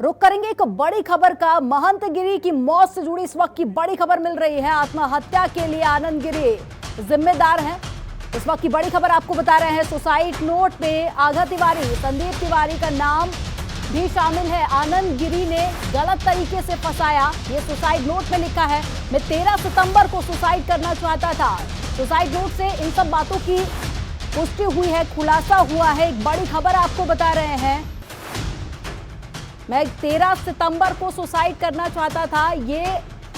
रुक करेंगे एक बड़ी खबर का। महंत गिरी की मौत से जुड़ी इस वक्त की बड़ी खबर मिल रही है। आत्महत्या के लिए आनंद गिरी जिम्मेदार है। इस वक्त की बड़ी खबर आपको बता रहे हैं। सुसाइड नोट में आगा तिवारी, संदीप तिवारी का नाम भी शामिल है। आनंद गिरी ने गलत तरीके से फंसाया, ये सुसाइड नोट में लिखा है। मैं 13 सितंबर को सुसाइड करना चाहता था। सुसाइड नोट से इन सब बातों की पुष्टि हुई है, खुलासा हुआ है। एक बड़ी खबर आपको बता रहे हैं। मैं 13 सितंबर को सुसाइड करना चाहता था, ये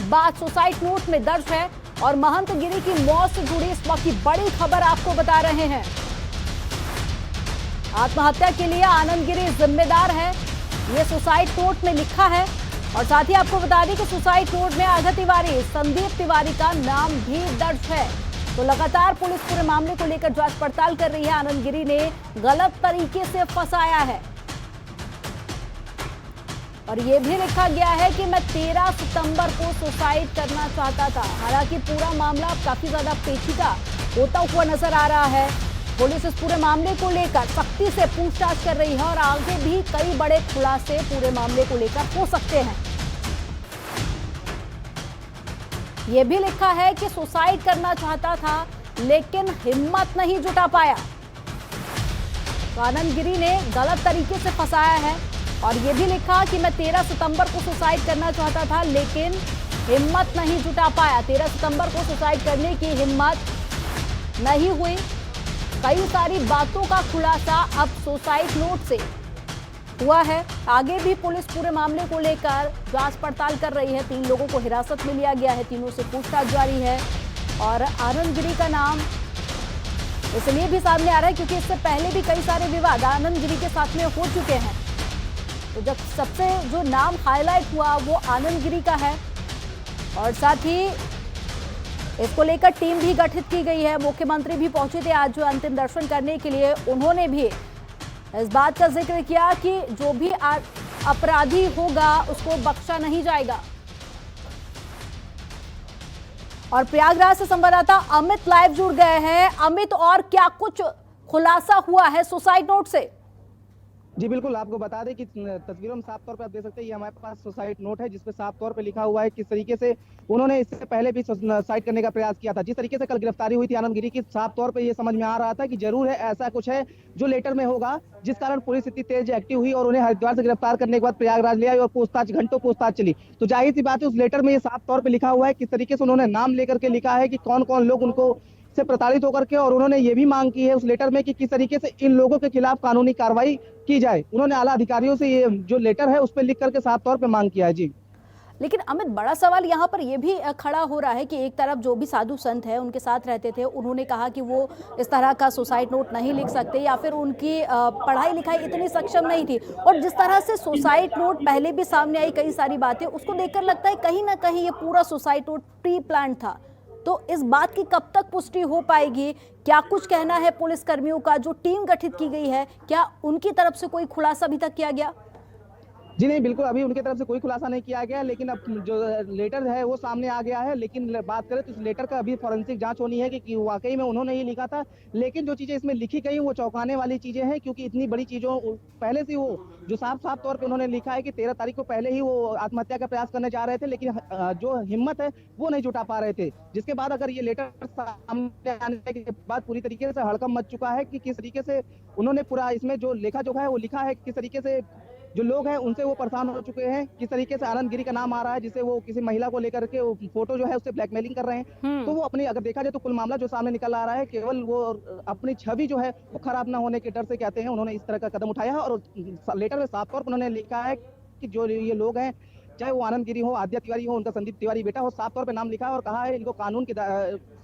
बात सुसाइड नोट में दर्ज है। और महंत गिरी की मौत से जुड़ी इस वक्त की बड़ी खबर आपको बता रहे हैं। आत्महत्या के लिए आनंद गिरी जिम्मेदार है, ये सुसाइड नोट में लिखा है। और साथ ही आपको बता दें कि सुसाइड नोट में आगा तिवारी, संदीप तिवारी का नाम भी दर्ज है। तो लगातार पुलिस पूरे मामले को लेकर जांच पड़ताल कर रही है। आनंद गिरी ने गलत तरीके से फंसाया है और ये भी लिखा गया है कि मैं 13 सितंबर को सुसाइड करना चाहता था। हालांकि पूरा मामला काफी ज्यादा पेचीदा होता हुआ नजर आ रहा है। पुलिस इस पूरे मामले को लेकर सख्ती से पूछताछ कर रही है और आगे भी कई बड़े खुलासे पूरे मामले को लेकर हो सकते हैं। यह भी लिखा है कि सुसाइड करना चाहता था लेकिन हिम्मत नहीं जुटा पाया। तो आनंद गिरी ने गलत तरीके से फंसाया है। और यह भी लिखा कि मैं 13 सितंबर को सुसाइड करना चाहता था लेकिन हिम्मत नहीं जुटा पाया। 13 सितंबर को सुसाइड करने की हिम्मत नहीं हुई। कई सारी बातों का खुलासा अब सुसाइड नोट से हुआ है। आगे भी पुलिस पूरे मामले को लेकर जांच पड़ताल कर रही है। 3 लोगों को हिरासत में लिया गया है, तीनों से पूछताछ जारी है। और आनंद गिरी का नाम इसलिए भी सामने आ रहा है क्योंकि इससे पहले भी कई सारे विवाद आनंद गिरी के साथ में हो चुके हैं। तो जब सबसे जो नाम हाईलाइट हुआ वो आनंद गिरी का है। और साथ ही इसको लेकर टीम भी गठित की गई है। मुख्यमंत्री भी पहुंचे थे आज जो अंतिम दर्शन करने के लिए। उन्होंने भी इस बात का जिक्र किया कि जो भी अपराधी होगा उसको बख्शा नहीं जाएगा। और प्रयागराज से संवाददाता अमित लाइव जुड़ गए हैं। अमित, और क्या कुछ खुलासा हुआ है सुसाइड नोट से? जी बिल्कुल, आपको बता दें कि तस्वीरों में साफ तौर पे आप देख सकते हैं, ये हमारे पास सुसाइड नोट है जिसपे साफ तौर पे लिखा हुआ है किस तरीके से उन्होंने इससे पहले भी सुसाइड करने का प्रयास किया था। जिस तरीके से कल गिरफ्तारी हुई थी आनंद गिरी की, साफ तौर पे ये समझ में आ रहा था कि जरूर है ऐसा कुछ है जो लेटर में होगा, जिस कारण पुलिस इतनी तेज एक्टिव हुई और उन्हें हरिद्वार से गिरफ्तार करने के बाद प्रयागराज ले आई और पूछताछ घंटों पूछताछ चली। तो जाहिर सी बात है उस लेटर में ये साफ तौर पर लिखा हुआ है किस तरीके से उन्होंने नाम लेकर के लिखा है कि कौन कौन लोग उनको से प्रताड़ित होकर के, और उन्होंने ये भी मांग की है उस लेटर में कि किस तरीके से इन लोगों के खिलाफ कानूनी कार्रवाई की जाए। उन्होंने आला अधिकारियों से ये जो लेटर है उस पर लिख करके साफ तौर पे मांग किया है। जी लेकिन अमित, बड़ा सवाल यहाँ पर यह भी खड़ा हो रहा है कि एक तरफ जो भी साधु संत है उनके साथ रहते थे, उन्होंने कहा कि वो इस तरह का सुसाइड नोट नहीं लिख सकते या फिर उनकी पढ़ाई लिखाई इतनी सक्षम नहीं थी। और जिस तरह से सुसाइड नोट पहले भी सामने आई कई सारी बातें, उसको देखकर लगता है कहीं ना कहीं ये पूरा सुसाइड नोट प्री प्लान था। तो इस बात की कब तक पुष्टि हो पाएगी? क्या कुछ कहना है पुलिस कर्मियों का? जो टीम गठित की गई है, क्या उनकी तरफ से कोई खुलासा अभी तक किया गया? जी नहीं, बिल्कुल अभी उनकी तरफ से कोई खुलासा नहीं किया गया, लेकिन अब जो लेटर है वो सामने आ गया है। लेकिन बात करें तो इस लेटर का अभी फॉरेंसिक जांच होनी है कि वाकई में उन्होंने ही लिखा था। लेकिन जो चीजें इसमें लिखी गई वो चौंकाने वाली चीजें हैं, क्योंकि इतनी बड़ी चीजों पहले से वो जो साफ साफ तौर पे उन्होंने लिखा है कि 13 तारीख को पहले ही वो आत्महत्या का प्रयास करने जा रहे थे, लेकिन जो हिम्मत है वो नहीं जुटा पा रहे थे। जिसके बाद अगर ये लेटर सामने आने के बाद पूरी तरीके से हड़कंप मच चुका है कि किस तरीके से उन्होंने पूरा इसमें जो लेखा जोखा है वो लिखा है, किस तरीके से जो लोग हैं उनसे वो परेशान हो चुके हैं, किस तरीके से आनंद गिरी का नाम आ रहा है जिससे वो किसी महिला को लेकर के फोटो जो है उससे ब्लैकमेलिंग कर रहे हैं। तो वो अपनी, अगर देखा जाए तो कुल मामला जो सामने निकल आ रहा है, केवल वो अपनी छवि जो है वो खराब ना होने के डर से कहते हैं उन्होंने इस तरह का कदम उठाया है। और लेटर में साफ तौर पर उन्होंने लिखा है कि जो ये लोग हैं, चाहे वो आनंद गिरी हो, आद्या तिवारी हो, उनका संदीप तिवारी बेटा हो, साफ तौर पे नाम लिखा है और कहा है इनको कानून के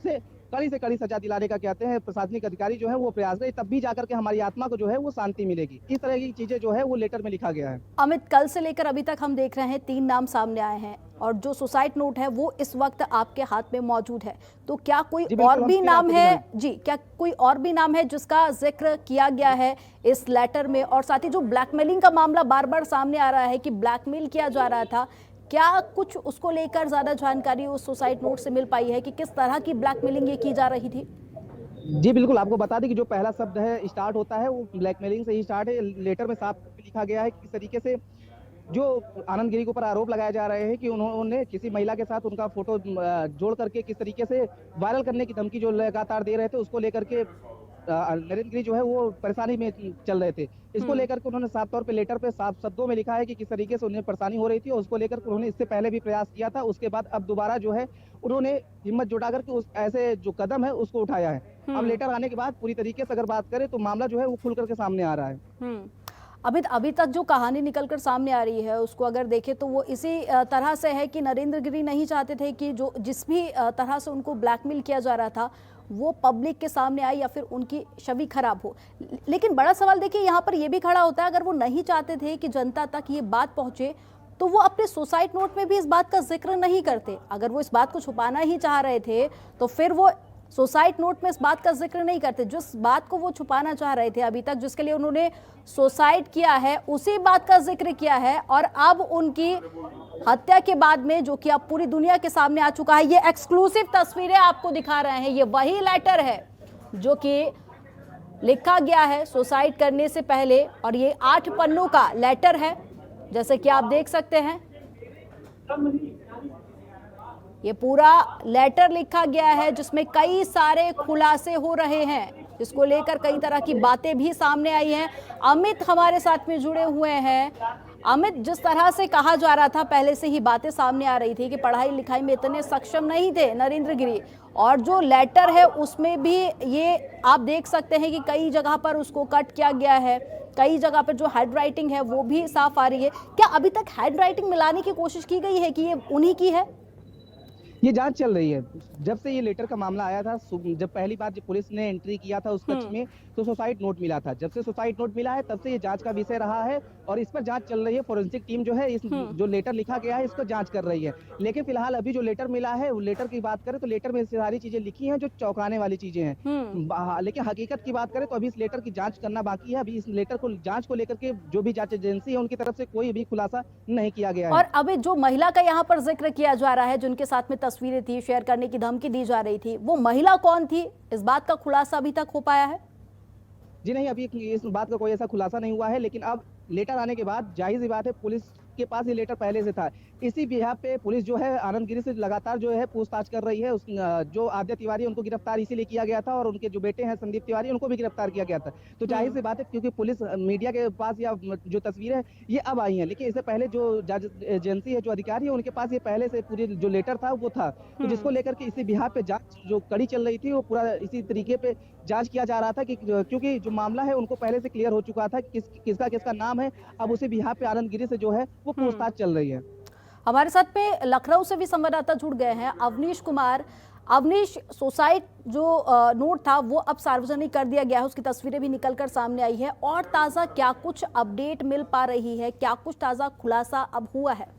से कड़ी से कड़ी सजा दिलाने का कहते हैं प्रशासनिक अधिकारी जो है वो प्रयास करें, तब भी जाकर के हमारी आत्मा को जो है वो शांति मिलेगी। इस तरह की चीजें जो है वो लेटर में लिखा गया है। अमित, कल से लेकर अभी तक हम देख रहे हैं 3 नाम सामने आए हैं और जो सुसाइड नोट है वो इस वक्त आपके हाथ में मौजूद है। तो क्या कोई और भी नाम है जी, क्या कोई और भी नाम है जिसका जिक्र किया गया है इस लेटर में? और साथ ही जो ब्लैकमेलिंग का मामला बार बार सामने आ रहा है कि ब्लैकमेल किया जा रहा था, क्या कुछ उसको लेकर ज्यादा जानकारी उस सुसाइड नोट से मिल पाई है कि किस तरह की ब्लैकमेलिंग ये की जा रही थी? जी बिल्कुल, आपको बता दें कि जो पहला शब्द है स्टार्ट होता है वो ब्लैकमेलिंग से ही स्टार्ट है। लेटर में साफ लिखा गया है कि किस तरीके से जो आनंद गिरी के ऊपर आरोप लगाए जा रहे हैं कि उन्होंने किसी महिला के साथ उनका फोटो जोड़ करके किस तरीके से वायरल करने की धमकी जो लगातार दे रहे थे, उसको लेकर के नरेंद्र गिरी जो है वो परेशानी में चल रहे थे। इसको लेकर के उन्होंने साफ तौर पे लेटर पे साफ शब्दों में लिखा है कि किस तरीके से उन्हें परेशानी हो रही थी, और उसको लेकर उन्होंने इससे पहले भी प्रयास किया था। उसके बाद अब दोबारा जो है उन्होंने हिम्मत जुटा करके उस ऐसे जो कदम है उसको उठाया है। अब लेटर आने के बाद पूरी तरीके से अगर बात करें तो मामला जो है वो खुल करके सामने आ रहा है। अभी तक जो कहानी निकलकर सामने आ रही है उसको अगर देखें तो वो इसी तरह से है कि नरेंद्र गिरी नहीं चाहते थे कि जो जिस भी तरह से उनको ब्लैकमेल किया जा रहा था वो पब्लिक के सामने आए या फिर उनकी छवि खराब हो। लेकिन बड़ा सवाल देखिए यहाँ पर ये भी खड़ा होता है, अगर वो नहीं चाहते थे कि जनता तक ये बात पहुंचे तो वो अपने सुसाइड नोट में भी इस बात का जिक्र नहीं करते। अगर वो इस बात को छुपाना ही चाह रहे थे तो फिर वो सुसाइड नोट में इस बात का जिक्र नहीं करते। जिस बात को वो छुपाना चाह रहे थे अभी तक, जिसके लिए उन्होंने सुसाइड किया है, उसी बात का जिक्र किया है। और अब उनकी हत्या के बाद में जो कि अब पूरी दुनिया के सामने आ चुका है, ये एक्सक्लूसिव तस्वीरें आपको दिखा रहे हैं। ये वही लेटर है जो कि लिखा गया है सुसाइड करने से पहले, और ये 8 पन्नों का लेटर है जैसे कि आप देख सकते हैं। ये पूरा लेटर लिखा गया है जिसमें कई सारे खुलासे हो रहे हैं, जिसको लेकर कई तरह की बातें भी सामने आई हैं। अमित हमारे साथ में जुड़े हुए हैं। अमित, जिस तरह से कहा जा रहा था, पहले से ही बातें सामने आ रही थी कि पढ़ाई लिखाई में इतने सक्षम नहीं थे नरेंद्र गिरी, और जो लेटर है उसमें भी ये आप देख सकते हैं कि कई जगह पर उसको कट किया गया है, कई जगह पर जो हैंड राइटिंग है वो भी साफ आ रही है। क्या अभी तक हैंड राइटिंग मिलाने की कोशिश की गई है कि ये उन्हीं की है? ये जांच चल रही है। जब से ये लेटर का मामला आया था, जब पहली बार जब पुलिस ने एंट्री किया था उस कक्ष में, तो सुसाइड नोट मिला था। जब से सुसाइड नोट मिला है तब से ये जांच का विषय रहा है, और इस पर जांच चल रही है। फोरेंसिक टीम जो है इस जो लेटर लिखा गया है इसको जांच कर रही है। लेकिन फिलहाल अभी जो लेटर मिला है, वो लेटर की बात करें तो लेटर में सारी चीजें लिखी हैं जो चौंकाने वाली चीजें हैं। लेकिन हकीकत की बात करें तो अभी इस लेटर की जांच करना बाकी है। अभी इस लेटर को जांच को लेकर के जो भी जांच एजेंसी है उनकी तरफ से कोई भी खुलासा नहीं किया गया है। और अभी जो महिला का यहाँ पर जिक्र किया जा रहा है, जिनके साथ में तस्वीरें थी, शेयर करने की धमकी दी जा रही थी, वो महिला कौन थी? इस बात का खुलासा अभी तक हो पाया है? जी नहीं, अभी इस बात का कोई ऐसा खुलासा नहीं हुआ है। लेकिन अब लेटर आने के बाद जाहिर सी बात है, पुलिस के पास ये लेटर पहले से था। इसी बिहाफ पे पुलिस जो है आनंद गिरी से लगातार जो है पूछताछ कर रही है। जो आद्या तिवारी उनको गिरफ्तार इसीलिए किया गया था, और उनके जो बेटे हैं संदीप तिवारी उनको भी गिरफ्तार किया गया था। तो जाहिर सी बात है, क्योंकि पुलिस मीडिया के पास या जो तस्वीरें है ये अब आई हैं, लेकिन इससे पहले जो जांच एजेंसी है, जो अधिकारी है, उनके पास ये पहले से पूरी जो लेटर था वो था। तो जिसको लेकर के इसी बिहाफ पे जांच जो कड़ी चल रही थी, वो पूरा इसी तरीके पे जांच किया जा रहा था कि क्योंकि जो मामला है उनको पहले से क्लियर हो चुका था कि किसका नाम है। अब उसी बिहाफ पे आनंद गिरी से जो है वो पूछताछ चल रही है। हमारे साथ में लखनऊ से भी संवाददाता जुड़ गए हैं, अवनीश कुमार। अवनीश, सुसाइड जो नोट था वो अब सार्वजनिक कर दिया गया है, उसकी तस्वीरें भी निकलकर सामने आई है, और ताज़ा क्या कुछ अपडेट मिल पा रही है? क्या कुछ ताज़ा खुलासा अब हुआ है?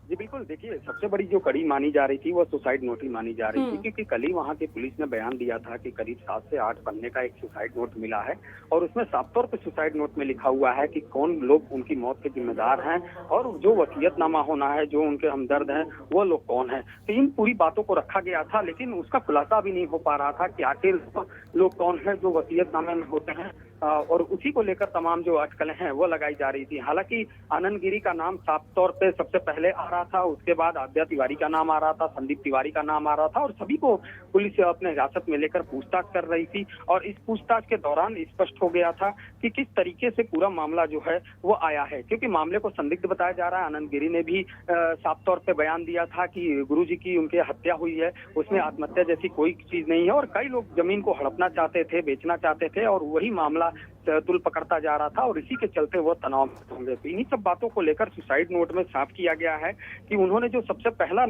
जी बिल्कुल, देखिए सबसे बड़ी जो कड़ी मानी जा रही थी वो सुसाइड नोट ही मानी जा रही थी, क्योंकि कल ही वहाँ की पुलिस ने बयान दिया था कि करीब 7 से 8 पन्ने का एक सुसाइड नोट मिला है, और उसमें साफ तौर पे सुसाइड नोट में लिखा हुआ है कि कौन लोग उनकी मौत के जिम्मेदार हैं, और जो वसीयतनामा होना है, जो उनके हमदर्द हैं, वो लोग कौन है। तो इन पूरी बातों को रखा गया था, लेकिन उसका खुलासा अभी नहीं हो पा रहा था कि आखिर लोग कौन है जो वसीयतनामे में होते हैं, और उसी को लेकर तमाम जो अटकलें हैं वो लगाई जा रही थी। हालांकि आनंद गिरी का नाम साफ तौर पे सबसे पहले आ रहा था, उसके बाद आद्या तिवारी का नाम आ रहा था, संदीप तिवारी का नाम आ रहा था, और सभी को पुलिस अपने हिरासत में लेकर पूछताछ कर रही थी। और इस पूछताछ के दौरान स्पष्ट हो गया था कि किस तरीके से पूरा मामला जो है वो आया है, क्योंकि मामले को संदिग्ध बताया जा रहा है। आनंद गिरी ने भी साफ तौर पर बयान दिया था कि गुरुजी की उनकी हत्या हुई है, उसमें आत्महत्या जैसी कोई चीज नहीं है, और कई लोग जमीन को हड़पना चाहते थे, बेचना चाहते थे, और वही मामला तुल पकड़ता जा रहा था, और इसी के चलते वो तनाव में होंगे। तो इन्हीं सब बातों को लेकर सुसाइड नोट में साफ किया गया है कि उन्होंने जो सबसे पहला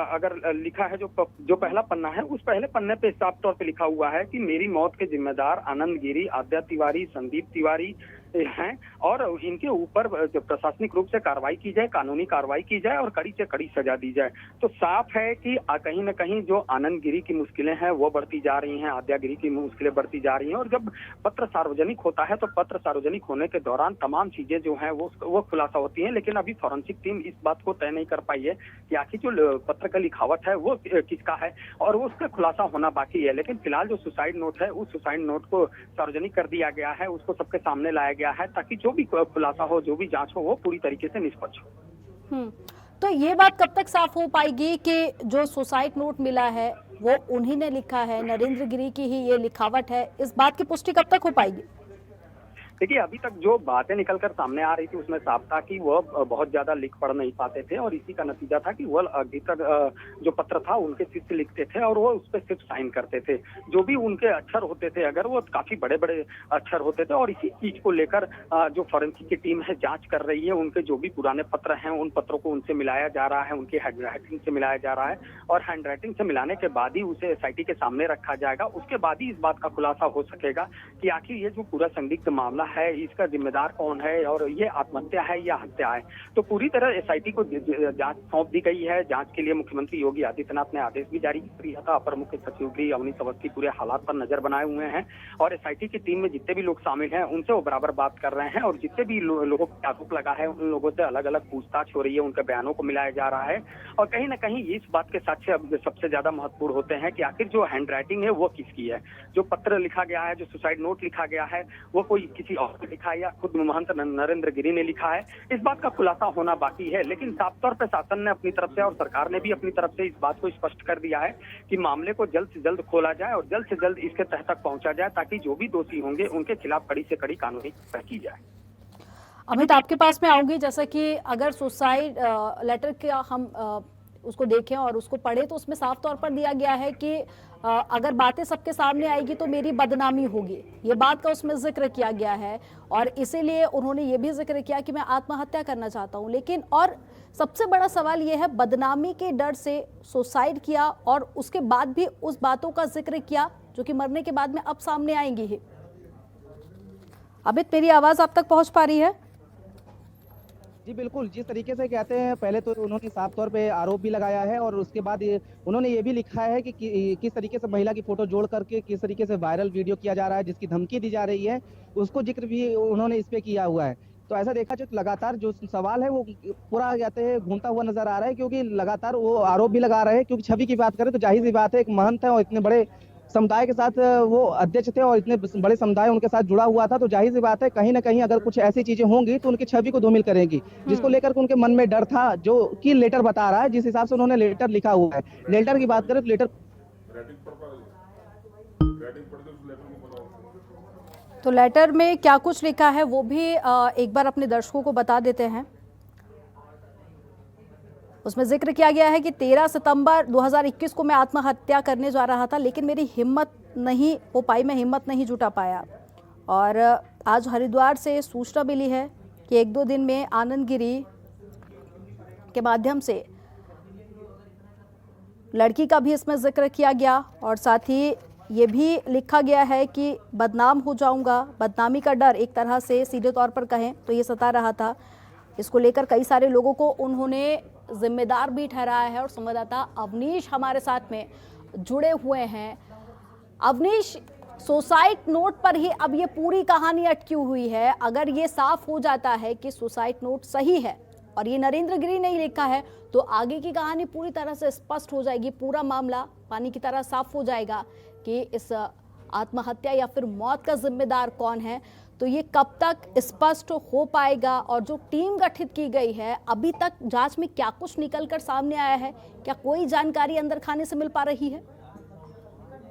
अगर लिखा है, जो पहला पन्ना है, उस पहले पन्ने पे साफ तौर पे लिखा हुआ है कि मेरी मौत के जिम्मेदार आनंद गिरी, आद्या तिवारी, संदीप तिवारी हैं, और इनके ऊपर प्रशासनिक रूप से कार्रवाई की जाए, कानूनी कार्रवाई की जाए, और कड़ी से कड़ी सजा दी जाए। तो साफ है कि कहीं न कहीं जो आनंद गिरी की मुश्किलें हैं वो बढ़ती जा रही हैं, आद्या गिरी की मुश्किलें बढ़ती जा रही हैं, और जब पत्र सार्वजनिक होता है तो पत्र सार्वजनिक होने के दौरान तमाम चीजें जो हैं वो खुलासा होती हैं। लेकिन अभी फॉरेंसिक टीम इस बात को तय नहीं कर पाई है कि आखिर जो पत्र का लिखावट है वो किसका है, और वो उसका खुलासा होना बाकी है। लेकिन फिलहाल जो सुसाइड नोट है, उस सुसाइड नोट को सार्वजनिक कर दिया गया है, उसको सबके सामने लाया गया गया है ताकि जो भी खुलासा हो, जो भी जांच हो, वो पूरी तरीके से निष्पक्ष हो। तो ये बात कब तक साफ हो पाएगी कि जो सुसाइड नोट मिला है वो उन्हीं ने लिखा है, नरेंद्र गिरी की ही ये लिखावट है, इस बात की पुष्टि कब तक हो पाएगी? देखिए, अभी तक जो बातें निकलकर सामने आ रही थी उसमें साफ था कि वह बहुत ज्यादा लिख पढ़ नहीं पाते थे और इसी का नतीजा था कि वह अधिकतर जो पत्र था उनके शिष्य लिखते थे और वो उस पर सिर्फ साइन करते थे। जो भी उनके अक्षर होते थे अगर वो काफी बड़े बड़े अक्षर होते थे और इसी चीज को लेकर जो फॉरेंसिक की टीम है जांच कर रही है, उनके जो भी पुराने पत्र हैं उन पत्रों को उनसे मिलाया जा रहा है, उनकी हैंडराइटिंग से मिलाया जा रहा है और हैंडराइटिंग से मिलाने के बाद ही उसे एसआईटी के सामने रखा जाएगा। उसके बाद ही इस बात का खुलासा हो सकेगा कि आखिर ये जो पूरा संदिग्ध मामला है इसका जिम्मेदार कौन है और ये आत्महत्या है या हत्या है। तो पूरी तरह एसआईटी को जांच सौंप दी गई है। जांच के लिए मुख्यमंत्री योगी आदित्यनाथ ने आदेश भी जारी किया था। अपर मुख्य सचिव भी अवनीश अवस्थी पूरे हालात पर नजर बनाए हुए हैं और एसआईटी की टीम में जितने भी लोग शामिल हैं उनसे वो बराबर बात कर रहे हैं और जितने भी लोगों पर आरोप लगा है उन लोगों से अलग अलग पूछताछ हो रही है, उनके बयानों को मिलाया जा रहा है और कहीं ना कहीं इस बात के साक्ष्य अब सबसे ज्यादा महत्वपूर्ण होते हैं कि आखिर जो हैंडराइटिंग है वो किसकी है, जो पत्र लिखा गया है, जो सुसाइड नोट लिखा गया है वो कोई किसी और ने लिखा है या खुद महंत नरेंद्र गिरी ने लिखा है। इस बात का खुलासा होना बाकी है, लेकिन साफ तौर पर शासन ने अपनी तरफ से और सरकार ने भी अपनी तरफ से इस बात को स्पष्ट कर दिया है कि मामले को जल्द से जल्द खोला जाए और जल्द से जल्द इसके तह तक पहुंचा जाए ताकि जो भी दोषी होंगे उनके खिलाफ कड़ी से कड़ी कानूनी कार्रवाई की जाए। अमित, आपके पास में आऊंगी। जैसा कि अगर सुसाइड लेटर का हम उसको देखें और उसको पढ़े तो उसमें साफ तौर पर दिया गया है कि अगर बातें सबके सामने आएगी तो मेरी बदनामी होगी, ये बात का उसमें जिक्र किया गया है और इसीलिए उन्होंने ये भी जिक्र किया कि मैं आत्महत्या करना चाहता हूं। लेकिन और सबसे बड़ा सवाल ये है, बदनामी के डर से सुसाइड किया और उसके बाद भी उस बातों का जिक्र किया जो कि मरने के बाद में अब सामने आएंगी ही। अमित, मेरी आवाज आप तक पहुंच पा रही है? जी बिल्कुल, जिस तरीके से कहते हैं पहले तो उन्होंने साफ तौर पे आरोप भी लगाया है और उसके बाद उन्होंने ये भी लिखा है कि किस तरीके से महिला की फोटो जोड़ करके किस तरीके से वायरल वीडियो किया जा रहा है, जिसकी धमकी दी जा रही है, उसको जिक्र भी उन्होंने इस पे किया हुआ है। तो ऐसा देखा जाए तो लगातार जो सवाल है वो पूरा कहते हैं घूमता हुआ नजर आ रहा है, क्योंकि लगातार वो आरोप भी लगा रहे हैं। क्योंकि छवि की बात करें तो जाहिर सी बात है, एक महंत है और इतने बड़े समुदाय के साथ वो अध्यक्ष थे और इतने बड़े समुदाय उनके साथ जुड़ा हुआ था, तो जाहिर सी बात है कहीं ना कहीं अगर कुछ ऐसी चीजें होंगी तो उनकी छवि को धूमिल करेंगी, जिसको लेकर उनके मन में डर था, जो कि लेटर बता रहा है, जिस हिसाब से उन्होंने लेटर लिखा हुआ है। लेटर की बात करें तो लेटर में क्या कुछ लिखा है वो भी एक बार अपने दर्शकों को बता देते हैं। उसमें जिक्र किया गया है कि 13 सितंबर 2021 को मैं आत्महत्या करने जा रहा था, लेकिन मेरी हिम्मत नहीं हो पाई, मैं हिम्मत नहीं जुटा पाया। और आज हरिद्वार से सूचना मिली है कि 1-2 दिन में आनंद गिरी के माध्यम से लड़की का भी इसमें जिक्र किया गया और साथ ही ये भी लिखा गया है कि बदनाम हो जाऊंगा, बदनामी का डर एक तरह से सीधे तौर पर कहें तो ये सता रहा था। इसको लेकर कई सारे लोगों को उन्होंने जिम्मेदार भी ठहराया है और संवाददाता अवनीश हमारे साथ में जुड़े हुए हैं। अवनीश, सुसाइड नोट पर ही अब ये पूरी कहानी अटकी हुई है। अगर ये साफ हो जाता है कि सुसाइड नोट सही है और ये नरेंद्र गिरी ने ही लिखा है तो आगे की कहानी पूरी तरह से स्पष्ट हो जाएगी, पूरा मामला पानी की तरह साफ हो जाएगा कि इस आत्महत्या या फिर मौत का जिम्मेदार कौन है। तो ये कब तक स्पष्ट हो पाएगा और जो टीम गठित की गई है अभी तक जांच में क्या कुछ निकलकर सामने आया है, क्या कोई जानकारी अंदर खाने से मिल पा रही है?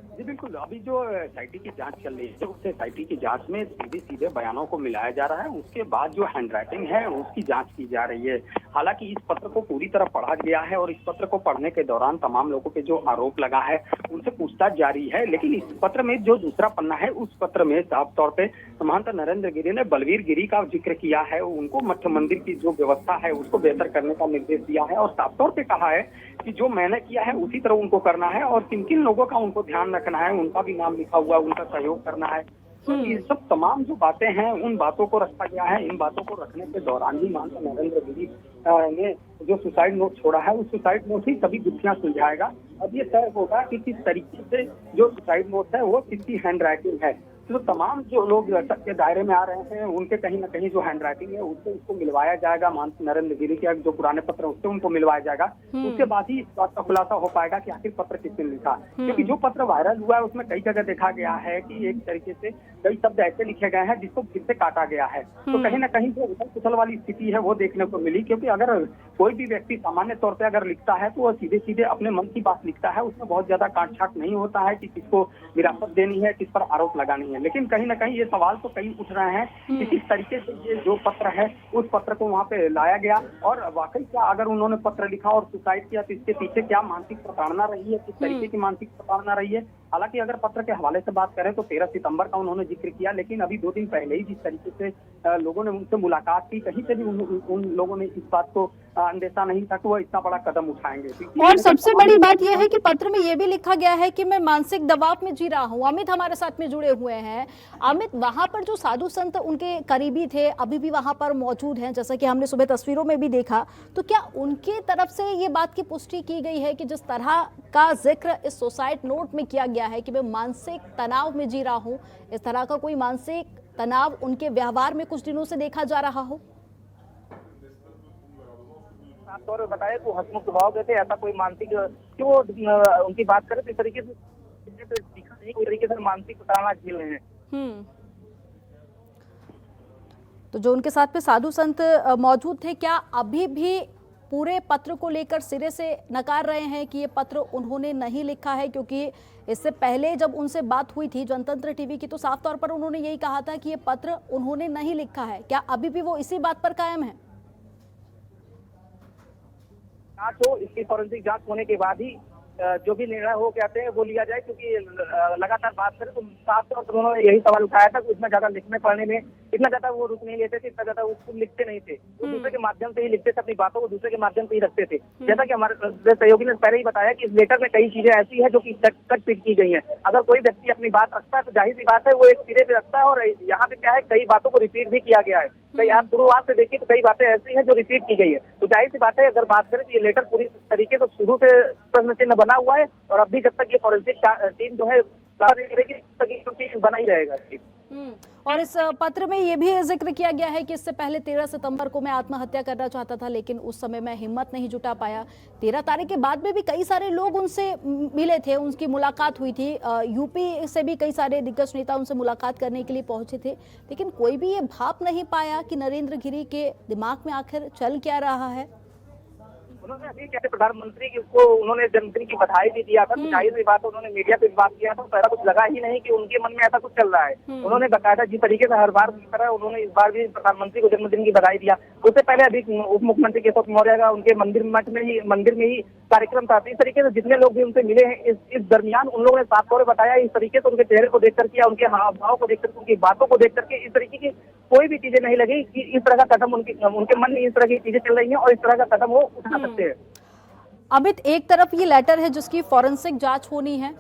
जी बिल्कुल, अभी जो एसआईटी की जांच चल रही है उस एसआईटी की जांच में सीधे बयानों को मिलाया जा रहा है, उसके बाद जो हैंडराइटिंग है उसकी जांच की जा रही है। हालांकि इस पत्र को पूरी तरह पढ़ा गया है और इस पत्र को पढ़ने के दौरान तमाम लोगों पे जो आरोप लगा है उनसे पूछताछ जारी है, लेकिन इस पत्र में जो दूसरा पन्ना है उस पत्र में साफ तौर पे महंत नरेंद्र गिरी ने बलवीर गिरी का जिक्र किया है, उनको मठ मंदिर की जो व्यवस्था है उसको बेहतर करने का निर्देश दिया है और साफ तौर पे कहा है कि जो मैंने किया है उसी तरह उनको करना है और किन किन लोगों का उनको ध्यान रखना है, उनका भी नाम लिखा हुआ, उनका सहयोग करना है। तो ये सब तमाम जो बातें हैं उन बातों को रखा गया है। इन बातों को रखने के दौरान ही महंत नरेंद्र गिरी ने जो सुसाइड नोट छोड़ा है उस सुसाइड नोट ही सभी गुत्थियां सुलझाएगा। अब ये तय होगा कि किस तरीके से जो सुसाइड नोट है वो किसकी हैंड राइटिंग है। तो तमाम जो लोग के दायरे में आ रहे हैं उनके कहीं ना कहीं जो हैंड राइटिंग है उससे उसको मिलवाया जाएगा। नरेंद्र गिरी के जो पुराने पत्र उससे उनको मिलवाया जाएगा। उसके बाद ही इस बात का खुलासा हो पाएगा कि आखिर पत्र किसने लिखा। क्योंकि जो पत्र वायरल हुआ है उसमें कई जगह देखा गया है कि एक तरीके से कई शब्द ऐसे लिखे गए हैं जिसको फिर से काटा गया है। तो कहीं ना कहीं जो उथल पुथल वाली स्थिति है वो देखने को मिली। क्योंकि अगर कोई भी व्यक्ति सामान्य तौर पर अगर लिखता है तो वह सीधे सीधे अपने मन की बात लिखता है, उसमें बहुत ज्यादा काट छाट नहीं होता है कि किसको विरासत देनी है, किस पर आरोप लगानी है। लेकिन कहीं ना कहीं ये सवाल तो कई उठ रहे हैं कि किस तरीके से ये जो पत्र है उस पत्र को वहाँ पे लाया गया और वाकई क्या अगर उन्होंने पत्र लिखा और सुसाइड किया तो इसके पीछे क्या मानसिक प्रताड़ना रही है, किस तरीके की मानसिक प्रताड़ना रही है। हालांकि अगर पत्र के हवाले से बात करें तो 13 सितंबर का उन्होंने जिक्र किया, लेकिन अभी 2 दिन पहले ही जिस तरीके से लोगों ने उनसे मुलाकात की, कहीं से भी उन लोगों ने इस बात को अंदेशा नहीं था कि वह इतना बड़ा कदम उठाएंगे। और सबसे बड़ी बात यह है कि पत्र में यह भी लिखा गया है कि मैं मानसिक दबाव में जी रहा हूं। अमित हमारे साथ में जुड़े हुए हैं। अमित, वहां पर जो साधु संत उनके करीबी थे अभी भी वहां पर मौजूद हैं, जैसा कि हमने सुबह तस्वीरों में भी देखा, तो क्या उनकी तरफ से ये बात की पुष्टि की गई है कि जिस तरह का जिक्र इस सुसाइड नोट में किया गया है कि मैं मानसिक तनाव में जी रहा हूं, इस तरह का कोई मानसिक तनाव उनके व्यवहार में कुछ दिनों से देखा जा रहा हो? साफ तौर पर बताया तो हंसमुख स्वभाव के थे, ऐसा कोई मानसिक क्यों उनकी बात करें तो इस तरीके से दिखा नहीं कोई तरीके से मानसिक प्रताड़ना झेल रहे हैं। तो जो उनके साथ में साधु संत मौजूद थे, क्या अभी भी पूरे पत्र को लेकर सिरे से नकार रहे हैं कि ये पत्र उन्होंने नहीं लिखा है? क्योंकि इससे पहले जब उनसे बात हुई थी जनतंत्र टीवी की तो साफ तौर पर उन्होंने यही कहा था कि ये पत्र उन्होंने नहीं लिखा है। क्या अभी भी वो इसी बात पर कायम है? जांच हो, इसकी फॉरेंसिक जांच होने के बाद ही जो भी निर्णय हो कहते हैं वो लिया जाए। क्योंकि लगातार बात करें तो साफ तौर पर उन्होंने यही सवाल उठाया था कि उसमें ज्यादा लिखने पढ़ने में इतना ज्यादा वो रुचि नहीं लेते थे, इतना ज्यादा उसको लिखते नहीं थे, वो दूसरे के माध्यम से ही लिखते थे, अपनी बातों को दूसरे के माध्यम से ही रखते थे। जैसा कि हमारे सहयोगी ने पहले ही बताया कि इस लेटर में कई चीजें ऐसी है जो कि कट पीट की गई है। अगर कोई व्यक्ति अपनी बात रखता है तो जाहिर सी बात है वो एक सिरे पे रखता है। और यहाँ पे क्या है, कई बातों को रिपीट भी किया गया है। कई आप शुरुआत से देखिए तो कई बातें ऐसी हैं जो रिपीट की गई है। तो जाहिर सी बात है अगर बात करें तो ये लेटर पूरी तरीके से शुरू से प्रश्न चिन्ह बना हुआ है और अभी जब तक ये फॉरेंसिक टीम जो है बना ही रहेगा। और इस पत्र में ये भी जिक्र किया गया है कि इससे पहले 13 सितंबर को मैं आत्महत्या करना चाहता था, लेकिन उस समय मैं हिम्मत नहीं जुटा पाया। 13 तारीख के बाद में भी कई सारे लोग उनसे मिले थे, उनकी मुलाकात हुई थी। यूपी से भी कई सारे दिग्गज नेता उनसे मुलाकात करने के लिए पहुंचे थे, लेकिन कोई भी ये भाप नहीं पाया कि नरेंद्र गिरी के दिमाग में आखिर चल क्या रहा है। उन्होंने अभी कहते प्रधानमंत्री को उन्होंने जन्मदिन की बधाई भी दिया था। तो जाहिर सी बात उन्होंने मीडिया पे बात किया था, तो ऐसा कुछ लगा ही नहीं कि उनके मन में ऐसा कुछ चल रहा है। उन्होंने बकायदा जिस तरीके से हर बार की तरह उन्होंने इस बार भी प्रधानमंत्री को जन्मदिन की बधाई दिया। उससे पहले अभी उप मुख्यमंत्री केशव मौर्य का उनके मंदिर में ही कार्यक्रम था। इस तरीके से जितने लोग भी उनसे मिले हैं इस दरमियान उन लोगों ने साफ तौर पर बताया, इस तरीके से उनके चेहरे को देख करके, उनके हाव भाव को देख करके, उनकी बातों को देख करके इस तरीके की कोई भी चीजें नहीं लगी कि इस तरह का कदम उनके मन में इस तरह की चीजें चल रही हैं और इस तरह का कदम वो उठा सकते हैं। अमित, एक तरफ ये लेटर है जिसकी फॉरेंसिक जांच होनी है,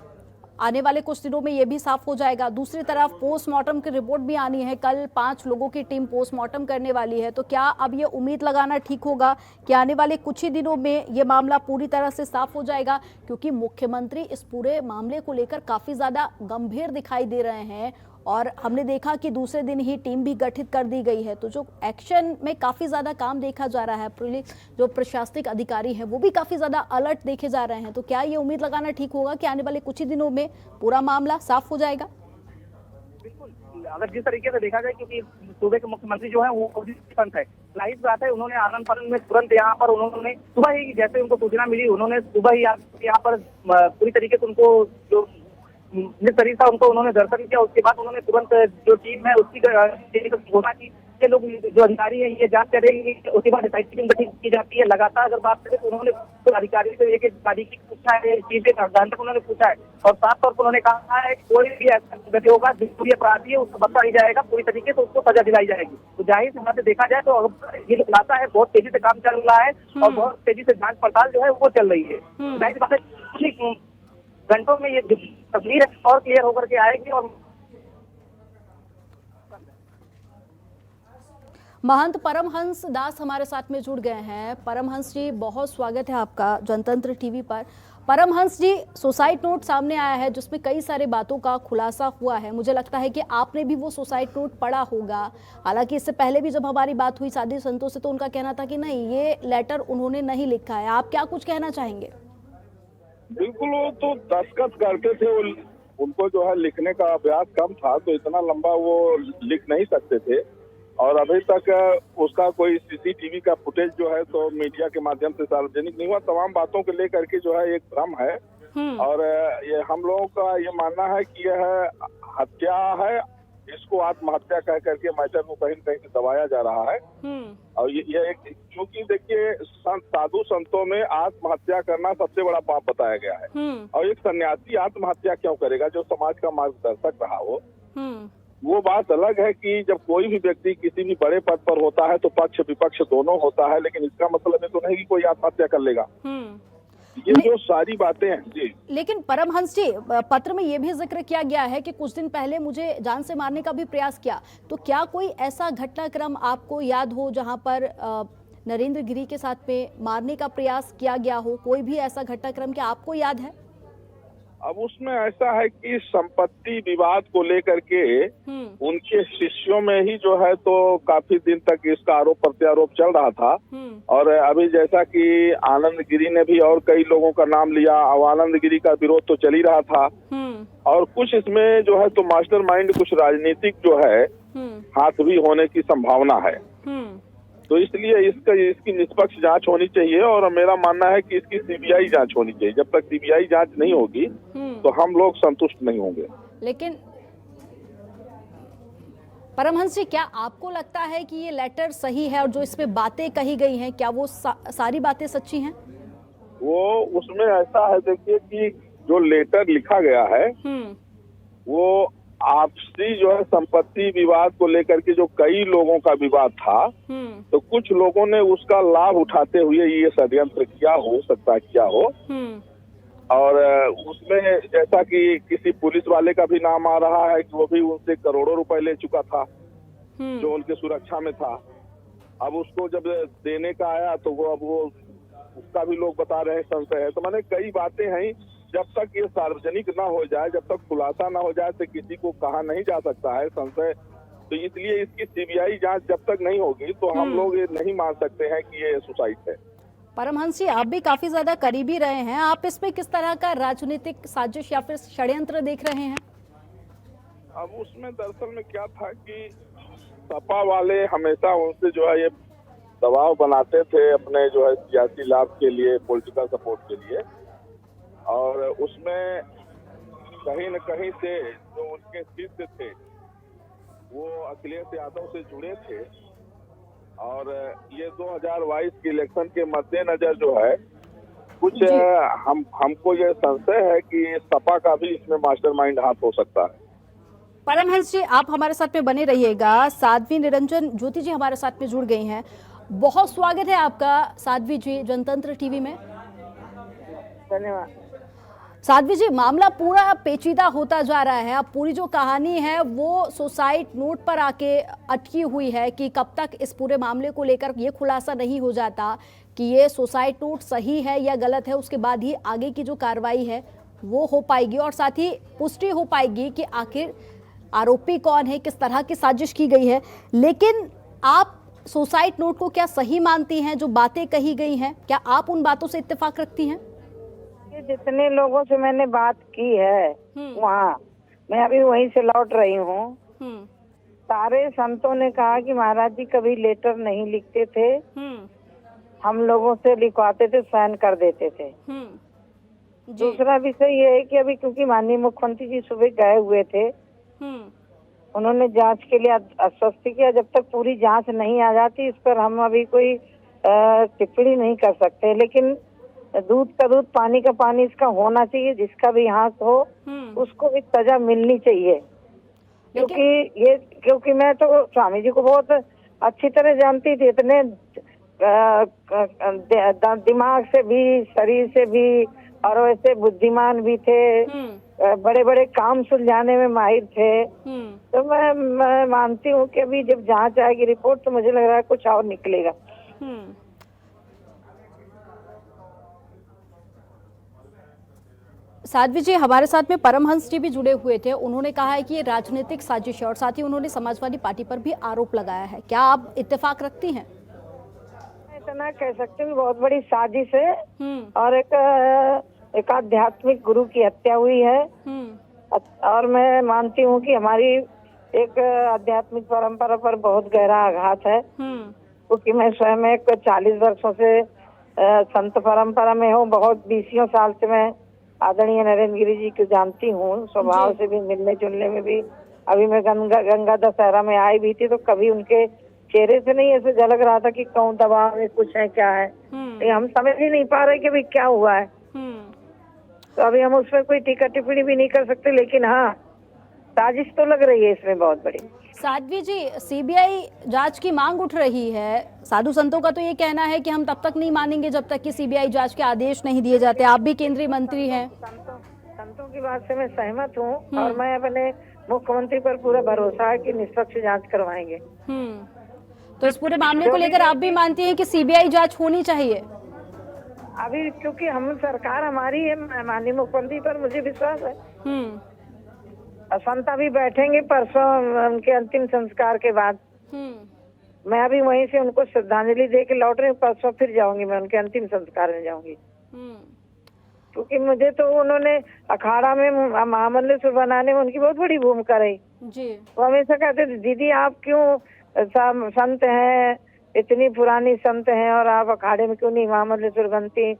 आने वाले कुछ दिनों में ये भी साफ हो जाएगा। दूसरी तरफ पोस्टमार्टम की रिपोर्ट भी आनी है, कल 5 लोगों की टीम पोस्टमार्टम करने वाली है। तो क्या अब ये उम्मीद लगाना ठीक होगा कि आने वाले कुछ ही दिनों में ये मामला पूरी तरह से साफ हो जाएगा? क्योंकि मुख्यमंत्री इस पूरे मामले को लेकर काफी ज्यादा गंभीर दिखाई दे रहे हैं और हमने देखा कि दूसरे दिन ही टीम भी गठित कर दी गई है। तो जो एक्शन में काफी ज्यादा काम देखा जा रहा है, पुलिस जो प्रशासनिक अधिकारी हैं वो भी काफी ज्यादा अलर्ट देखे जा रहे हैं। तो क्या ये उम्मीद लगाना ठीक होगा कि आने वाले कुछ ही दिनों में पूरा मामला साफ हो जाएगा? बिल्कुल, अगर जिस तरीके से देखा जाए, क्योंकि सूबे के मुख्यमंत्री जो है वो संत है, जाहिर बात है उन्होंने आनंद फानंद में तुरंत यहाँ पर उन्होंने सुबह ही जैसे उनको सूचना मिली उन्होंने सुबह ही यहाँ पर पूरी तरीके से उनको जो जिस तरीके से उनको उन्होंने दर्शन किया, उसके बाद उन्होंने तुरंत जो टीम है उसकी घोषणा की कि लोग जो अधिकारी है ये जांच करेंगे। उसके बाद टीम गठित की जाती है। लगातार अगर बात करें तो उन्होंने तो अधिकारी से एक बारीकी पूछा है, चीजें गहन तक उन्होंने पूछा है और साफ तौर पर उन्होंने कहा है कि कोई भी ऐसा व्यक्ति होगा जो भी अपराधी है उसको बख्शा नहीं जाएगा, पूरी तरीके से उसको सजा दिलाई जाएगी। तो जाहिर सी बात देखा जाए तो ये खुलासा है, बहुत तेजी से काम चल रहा है और बहुत तेजी से जांच पड़ताल जो है वो चल रही है। जाहिर सी बात है घंटों में ये तस्वीर और क्लियर होकर के आएगी। और महंत परमहंस दास हमारे साथ में जुड़ गए हैं। परमहंस जी, बहुत स्वागत है आपका जनतंत्र टीवी पर। परमहंस जी, सुसाइड नोट सामने आया है जिसमें कई सारे बातों का खुलासा हुआ है। मुझे लगता है कि आपने भी वो सुसाइड नोट पढ़ा होगा। हालांकि इससे पहले भी जब हमारी बात हुई साधु संतों से तो उनका कहना था कि नहीं, ये लेटर उन्होंने नहीं लिखा है। आप क्या कुछ कहना चाहेंगे? बिल्कुल, वो तो दस्तखत करते थे, उनको जो है लिखने का अभ्यास कम था, तो इतना लंबा वो लिख नहीं सकते थे। और अभी तक उसका कोई सीसीटीवी का फुटेज जो है तो मीडिया के माध्यम से सार्वजनिक नहीं हुआ। तमाम बातों को लेकर के जो है एक भ्रम है और ये हम लोगों का ये मानना है कि यह हत्या है, इसको आत्महत्या कह करके मैटर को कहीं न कहीं से दबाया जा रहा है। और ये एक, क्योंकि देखिए साधु संतों में आत्महत्या करना सबसे बड़ा पाप बताया गया है। और एक सन्यासी आत्महत्या क्यों करेगा जो समाज का मार्गदर्शक रहा हो? वो बात अलग है कि जब कोई भी व्यक्ति किसी भी बड़े पद पर होता है तो पक्ष विपक्ष दोनों होता है, लेकिन इसका मतलब ये तो नहीं कि कोई आत्महत्या कर लेगा। ये जो सारी बातें हैं जी। लेकिन परमहंस जी, पत्र में ये भी जिक्र किया गया है कि कुछ दिन पहले मुझे जान से मारने का भी प्रयास किया। तो क्या कोई ऐसा घटनाक्रम आपको याद हो जहां पर नरेंद्र गिरी के साथ में मारने का प्रयास किया गया हो? कोई भी ऐसा घटनाक्रम क्या आपको याद है? अब उसमें ऐसा है कि संपत्ति विवाद को लेकर के उनके शिष्यों में ही जो है तो काफी दिन तक इसका आरोप प्रत्यारोप चल रहा था। और अभी जैसा कि आनंद गिरी ने भी और कई लोगों का नाम लिया, अब आनंद गिरी का विरोध तो चल ही रहा था। और कुछ इसमें जो है तो मास्टरमाइंड कुछ राजनीतिक जो है हाथ भी होने की संभावना है। तो इसलिए इसकी निष्पक्ष जांच होनी चाहिए और मेरा मानना है कि इसकी सीबीआई जांच होनी चाहिए। जब तक सीबीआई जांच नहीं होगी तो हम लोग संतुष्ट नहीं होंगे। लेकिन परमहंस जी, क्या आपको लगता है कि ये लेटर सही है और जो इसमें बातें कही गई हैं क्या वो सारी बातें सच्ची हैं? वो उसमें ऐसा है, देखिए कि जो लेटर लिखा गया है वो आपसी जो है संपत्ति विवाद को लेकर के जो कई लोगों का विवाद था, तो कुछ लोगों ने उसका लाभ उठाते हुए ये षड्यंत्र किया, हो सकता है किया हो। और उसमें जैसा कि किसी पुलिस वाले का भी नाम आ रहा है कि वो भी उनसे करोड़ों रुपए ले चुका था जो उनके सुरक्षा में था। अब उसको जब देने का आया तो वो उसका भी लोग बता रहे हैं संशय है। तो मैंने कई बातें हैं, जब तक ये सार्वजनिक ना हो जाए, जब तक खुलासा ना हो जाए तो किसी को कहा नहीं जा सकता है संशय। तो इसलिए इसकी सीबीआई जांच जब तक नहीं होगी तो हम लोग ये नहीं मान सकते हैं कि ये सुसाइड है। परमहंस जी, आप भी काफी ज्यादा करीबी रहे हैं, आप इसमें किस तरह का राजनीतिक साजिश या फिर षड्यंत्र देख रहे हैं? अब उसमें दरअसल में क्या था कि सपा वाले हमेशा उनसे जो है ये दबाव बनाते थे अपने जो है सियासी लाभ के लिए, पॉलिटिकल सपोर्ट के लिए। और उसमें कहीं न कहीं से जो उनके शिष्य थे वो अखिलेश यादव से जुड़े थे। और ये 2022 के इलेक्शन के मद्देनजर जो है कुछ हमको ये संशय है कि सपा का भी इसमें मास्टरमाइंड हाथ हो सकता है। परमहंस जी, आप हमारे साथ में बने रहिएगा। साध्वी निरंजन ज्योति जी हमारे साथ में जुड़ गई हैं। बहुत स्वागत है आपका साध्वी जी जनतंत्र टीवी में। धन्यवाद। साध्वी जी, मामला पूरा पेचीदा होता जा रहा है। अब पूरी जो कहानी है वो सुसाइड नोट पर आके अटकी हुई है कि कब तक इस पूरे मामले को लेकर ये खुलासा नहीं हो जाता कि ये सुसाइड नोट सही है या गलत है, उसके बाद ही आगे की जो कार्रवाई है वो हो पाएगी और साथ ही पुष्टि हो पाएगी कि आखिर आरोपी कौन है, किस तरह की साजिश की गई है। लेकिन आप सुसाइड नोट को क्या सही मानती हैं? जो बातें कही गई हैं, क्या आप उन बातों से इत्तेफाक रखती हैं? जितने लोगों से मैंने बात की है वहाँ, मैं अभी वहीं से लौट रही हूँ, सारे संतों ने कहा कि महाराज जी कभी लेटर नहीं लिखते थे, हम लोगों से लिखवाते थे, साइन कर देते थे। दूसरा विषय ये है कि अभी क्योंकि माननीय मुख्यमंत्री जी सुबह गए हुए थे, उन्होंने जांच के लिए आश्वस्त किया। जब तक पूरी जांच नहीं आ जाती इस पर हम अभी कोई टिप्पणी नहीं कर सकते। लेकिन दूध का दूध, पानी का पानी इसका होना चाहिए। जिसका भी हाथ हो उसको भी सजा मिलनी चाहिए। क्योंकि मैं तो स्वामी जी को बहुत अच्छी तरह जानती थी, इतने दिमाग से भी, शरीर से भी, और वैसे बुद्धिमान भी थे, बड़े बड़े काम सुलझाने में माहिर थे। तो मैं मानती हूँ कि अभी जब जांच आएगी रिपोर्ट तो मुझे लग रहा है कुछ और निकलेगा। साध्वी जी, हमारे साथ में परमहंस जी भी जुड़े हुए थे। उन्होंने कहा है कि ये राजनीतिक साजिश है और साथ ही उन्होंने समाजवादी पार्टी पर भी आरोप लगाया है। क्या आप इत्तेफाक रखती हैं? इतना कह सकते हैं बहुत बड़ी साजिश है और एक आध्यात्मिक गुरु की हत्या हुई है। और मैं मानती हूँ कि हमारी एक आध्यात्मिक परंपरा पर बहुत गहरा आघात है, क्योंकि मैं स्वयं एक 40 वर्षों से संत परंपरा में हूँ। बहुत 20 साल से मैं आदरणीय नरेंद्र गिरी जी को जानती हूँ, स्वभाव से भी, मिलने जुलने में भी। अभी मैं गंगा दशहरा में आई भी थी तो कभी उनके चेहरे से नहीं ऐसे झलक रहा था कि कौन दबाव में कुछ है, क्या है। तो हम समझ ही नहीं पा रहे कि भाई क्या हुआ है। तो अभी हम उसमें कोई टीका टिप्पणी भी नहीं कर सकते, लेकिन हाँ, साजिश तो लग रही है इसमें बहुत बड़ी। साध्वी जी, सीबीआई जांच की मांग उठ रही है। साधु संतों का तो ये कहना है कि हम तब तक नहीं मानेंगे जब तक कि सीबीआई जांच के आदेश नहीं दिए जाते। आप भी केंद्रीय मंत्री हैं। संतों की बात से मैं सहमत हूँ और मैं अपने मुख्यमंत्री पर पूरा भरोसा है कि निष्पक्ष जांच करवाएंगे। तो इस पूरे मामले को लेकर आप भी मानती हैं कि सीबीआई जांच होनी चाहिए? अभी क्योंकि हम सरकार हमारी है, माननीय मुख्यमंत्री पर मुझे विश्वास है। संत अभी बैठेंगे परसों उनके अंतिम संस्कार के बाद। मैं अभी वहीं से उनको श्रद्धांजलि दे के लौट रही हूँ। परसों फिर जाऊंगी, मैं उनके अंतिम संस्कार में जाऊंगी। क्योंकि मुझे तो उन्होंने अखाड़ा में महामंडलेश्वर बनाने में उनकी बहुत बड़ी भूमिका रही जी। वो हमेशा कहते थे, दीदी आप क्यों संत हैं, इतनी पुरानी संत हैं और आप अखाड़े में क्यों नहीं महामंडलेश्वर बनती।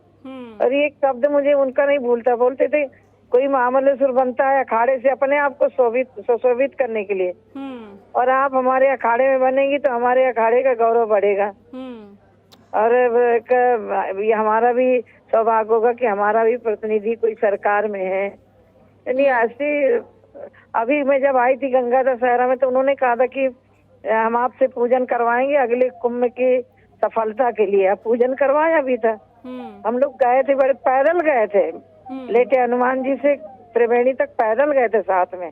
और ये शब्द मुझे उनका नहीं भूलता। बोलते थे कोई महामंडलेश्वर बनता है अखाड़े से अपने आप को सुशोभित करने के लिए, और आप हमारे अखाड़े में बनेंगी तो हमारे अखाड़े का गौरव बढ़ेगा। और ये हमारा भी सौभाग्य होगा कि हमारा भी प्रतिनिधि कोई सरकार में है। यानी ऐसी अभी मैं जब आई थी गंगा दशहरा में तो उन्होंने कहा था कि हम आपसे पूजन करवाएंगे अगले कुंभ की सफलता के लिए। आप पूजन करवाया भी था। हम लोग गए थे, बड़े पैदल गए थे, लेटे हनुमान जी से त्रिवेणी तक पैदल गए थे साथ में।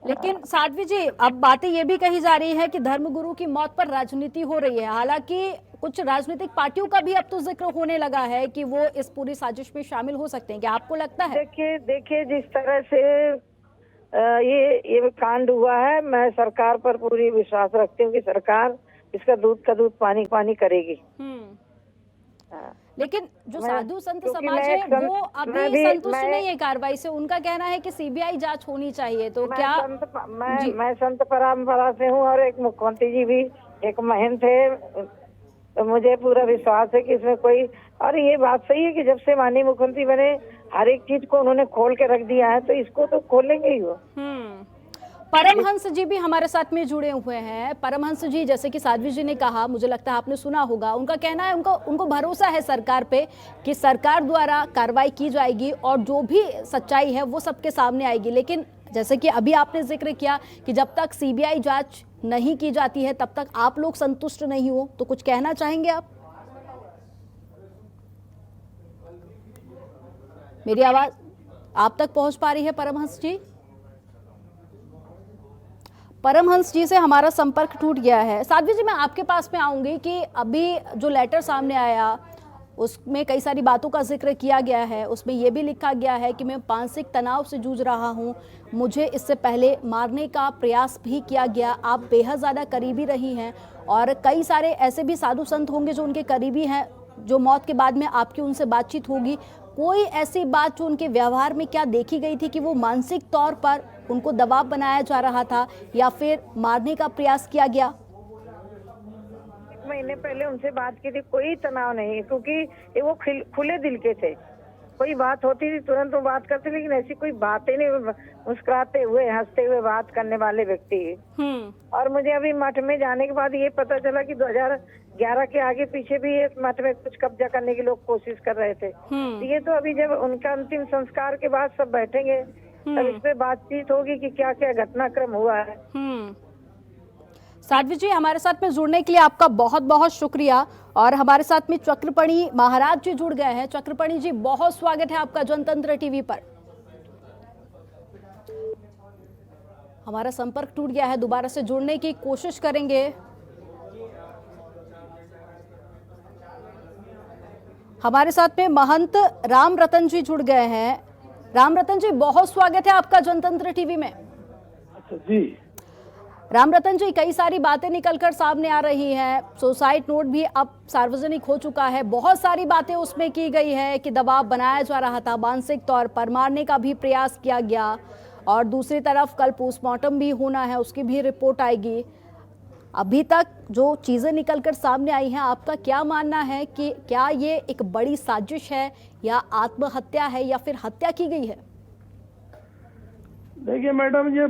लेकिन साध्वी जी, अब बातें ये भी कही जा रही है कि धर्मगुरु की मौत पर राजनीति हो रही है। हालांकि कुछ राजनीतिक पार्टियों का भी अब तो जिक्र होने लगा है कि वो इस पूरी साजिश में शामिल हो सकते हैं। क्या आपको लगता है? देखिए जिस तरह से ये कांड हुआ है, मैं सरकार पर पूरी विश्वास रखती हूँ कि सरकार इसका दूध का दूध पानी पानी करेगी। लेकिन जो साधु संत समाज है वो अभी संतुष्ट नहीं है कार्रवाई से। उनका कहना है कि सीबीआई जांच होनी चाहिए। तो क्या मैं संत परंपरा से हूँ और एक मुख्यमंत्री जी भी एक महंत है, तो मुझे पूरा विश्वास है कि इसमें कोई, और ये बात सही है कि जब से माननीय मुख्यमंत्री बने हर एक चीज को उन्होंने खोल के रख दिया है, तो इसको तो खोलेंगे ही वो। परमहंस जी भी हमारे साथ में जुड़े हुए हैं। परमहंस जी, जैसे कि साध्वी जी ने कहा, मुझे लगता है आपने सुना होगा, उनका कहना है उनको भरोसा है सरकार पे कि सरकार द्वारा कार्रवाई की जाएगी और जो भी सच्चाई है वो सबके सामने आएगी। लेकिन जैसे कि अभी आपने जिक्र किया कि जब तक सीबीआई जांच नहीं की जाती है तब तक आप लोग संतुष्ट नहीं हो, तो कुछ कहना चाहेंगे आप? मेरी आवाज आप तक पहुंच पा रही है परमहंस जी? परमहंस जी से हमारा संपर्क टूट गया है। साध्वी जी, मैं आपके पास में आऊंगी कि अभी जो लेटर सामने आया उसमें कई सारी बातों का जिक्र किया गया है। उसमें यह भी लिखा गया है कि मैं मानसिक तनाव से जूझ रहा हूं, मुझे इससे पहले मारने का प्रयास भी किया गया। आप बेहद ज़्यादा करीबी रही हैं और कई सारे ऐसे भी साधु संत होंगे जो उनके करीबी हैं, जो मौत के बाद में आपकी उनसे बातचीत होगी। कोई ऐसी बात जो उनके व्यवहार में क्या देखी गई थी कि वो मानसिक तौर पर उनको दबाव बनाया जा रहा था या फिर मारने का प्रयास किया गया? महीने पहले उनसे बात की थी, कोई तनाव नहीं, क्योंकि वो खुले दिल के थे। कोई बात होती थी तुरंत वो बात करते, लेकिन ऐसी कोई बात ही नहीं, मुस्कुराते हुए हंसते हुए बात करने वाले व्यक्ति। और मुझे अभी मठ में जाने के बाद ये पता चला कि 2011 के आगे पीछे भी इस मठ में कुछ कब्जा करने की लोग कोशिश कर रहे थे। ये तो अभी जब उनका अंतिम संस्कार के बाद सब बैठेंगे तब इस पे बातचीत होगी कि क्या क्या घटनाक्रम हुआ है। साध्वी जी, हमारे साथ में जुड़ने के लिए आपका बहुत बहुत शुक्रिया। और हमारे साथ में चक्रपणी महाराज जी जुड़ गए हैं। चक्रपणी जी, बहुत स्वागत है आपका जनतंत्र टीवी पर। हमारा संपर्क टूट गया है, दोबारा से जुड़ने की कोशिश करेंगे। हमारे साथ में महंत राम रतन जी जुड़ गए हैं। रामरतन जी, बहुत स्वागत है आपका जनतंत्र टीवी में। अच्छा जी। रामरतन जी, कई सारी बातें निकलकर सामने आ रही हैं। सुसाइड नोट भी अब सार्वजनिक हो चुका है, बहुत सारी बातें उसमें की गई है कि दबाव बनाया जा रहा था, मानसिक तौर पर मारने का भी प्रयास किया गया, और दूसरी तरफ कल पोस्टमार्टम भी होना है, उसकी भी रिपोर्ट आएगी। अभी तक जो चीजें निकलकर सामने आई हैं, आपका क्या मानना है कि क्या ये एक बड़ी साजिश है या आत्महत्या है या फिर हत्या की गई है? देखिए मैडम, ये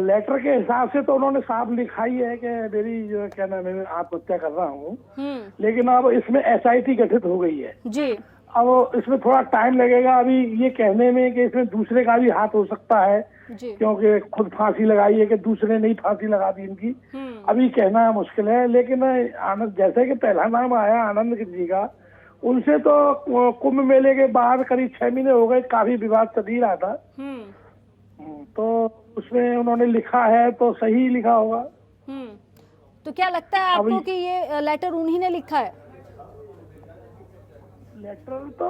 लेटर के हिसाब से तो उन्होंने साफ लिखा ही है कि मेरी जो क्या नाम है, मैं आत्महत्या कर रहा हूँ। लेकिन अब इसमें SIT गठित हो गई है जी। अब इसमें थोड़ा टाइम लगेगा अभी ये कहने में कि इसमें दूसरे का भी हाथ हो सकता है जी। क्योंकि खुद फांसी लगाई है कि दूसरे ने ही फांसी लगा दी इनकी। अभी कहना मुश्किल है। लेकिन आनंद, जैसे कि पहला नाम आया आनंद गिरी जी का, उनसे तो कुंभ मेले के बाद करीब 6 महीने हो गए, काफी विवाद चल ही रहा था। तो उसमें उन्होंने लिखा है तो सही लिखा होगा। तो क्या लगता है आपको कि ये लेटर उन्हीं ने लिखा है? लेटर तो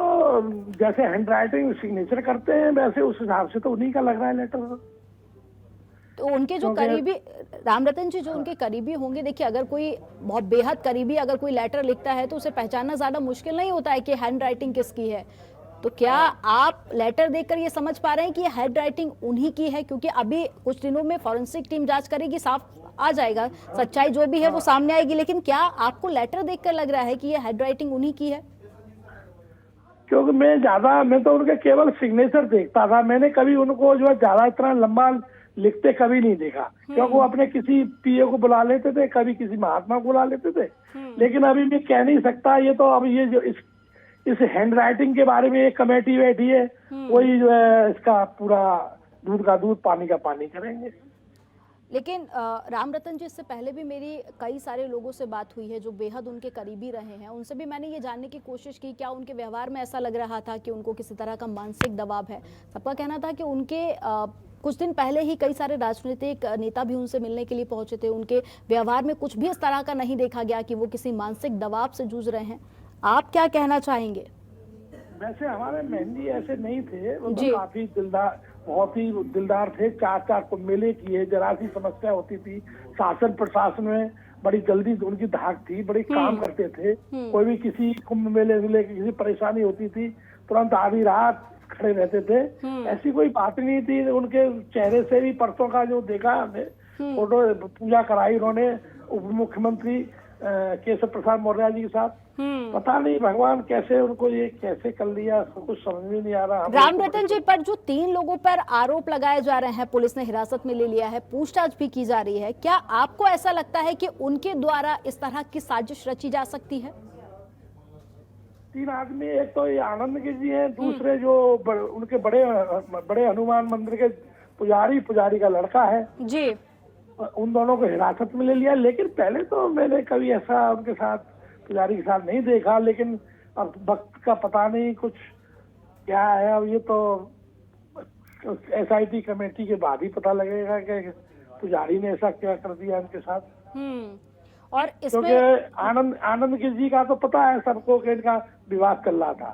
जैसे हैंडराइटिंग सिग्नेचर करते हैं वैसे उस हिसाब से तो उन्हीं का लग रहा है लेटर। तो उनके जो करीबी, रामरतन जी, जो उनके करीबी होंगे, देखिए अगर कोई बहुत बेहद करीबी अगर कोई लेटर लिखता है तो उसे पहचानना ज्यादा मुश्किल नहीं होता है कि हैंड राइटिंग किसकी है। तो क्या आप लेटर देखकर ये समझ पा रहे हैं कि ये हैंड राइटिंग उन्हीं की है? क्योंकि अभी कुछ दिनों में फॉरेंसिक टीम जांच करेगी, साफ आ जाएगा, सच्चाई जो भी है वो सामने आएगी। लेकिन क्या आपको लेटर देखकर लग रहा है कि ये हैंड राइटिंग उन्हीं की है? क्योंकि मैं तो उनके केवल सिग्नेचर देखता था, मैंने कभी उनको जो है ज्यादा इतना लंबा लिखते कभी नहीं देखा। क्योंकि वो अपने किसी PA को बुला लेते थे, कभी किसी महात्मा को बुला लेते थे। लेकिन अभी मैं कह नहीं सकता। ये तो अब ये जो इस हैंड राइटिंग के बारे में एक कमेटी बैठी है, वही जो है इसका पूरा दूध का दूध पानी का पानी करेंगे। लेकिन रामरतन जी, इससे पहले भी मेरी कई सारे लोगों से बात हुई है जो बेहद उनके करीबी रहे हैं। उनसे भी मैंने ये जानने की कोशिश की क्या उनके व्यवहार में ऐसा लग रहा था कि उनको किसी तरह का मानसिक दबाव है। सबका कहना था कि उनके कुछ दिन पहले ही कई सारे राजनीतिक नेता भी उनसे मिलने के लिए पहुंचे थे। उनके व्यवहार में कुछ भी इस तरह का नहीं देखा गया कि वो किसी मानसिक दबाव से जूझ रहे हैं। आप क्या कहना चाहेंगे? वैसे हमारे मेहंदी ऐसे नहीं थे, वो तो काफी दिलदार, बहुत ही दिलदार थे। 4 कुंभ मेले किए, जरा सी समस्या होती थी शासन प्रशासन में बड़ी जल्दी उनकी धाक थी, बड़ी काम करते थे। कोई भी किसी कुंभ मेले से लेकर किसी परेशानी होती थी तुरंत आधी रात खड़े रहते थे। ऐसी कोई बात नहीं थी। उनके चेहरे से भी परसों का जो देखा हमने फोटो, पूजा कराई उन्होंने उप मुख्यमंत्री केशव प्रसाद मौर्य जी के साथ। पता नहीं भगवान कैसे उनको ये कैसे कर लिया, कुछ समझ में नहीं आ रहा। रामरतन जी, पर जो 3 लोगों पर आरोप लगाए जा रहे हैं, पुलिस ने हिरासत में ले लिया है, पूछताछ भी की जा रही है, क्या आपको ऐसा लगता है कि उनके द्वारा इस तरह की साजिश रची जा सकती है? 3 आदमी, एक तो ये आनंद गिरी जी हैं, दूसरे जो उनके बड़े हनुमान मंदिर के पुजारी का लड़का है जी। उन दोनों को हिरासत में ले लिया। लेकिन पहले तो मैंने कभी ऐसा उनके साथ, पुजारी के साथ नहीं देखा। लेकिन अब वक्त का पता नहीं कुछ क्या है। अब ये तो SIT कमेटी के बाद ही पता लगेगा कि पुजारी ने ऐसा क्या कर दिया उनके साथ। और इसमें आनंद गिरी जी का तो पता है सबको कि इनका विवाद चल रहा था,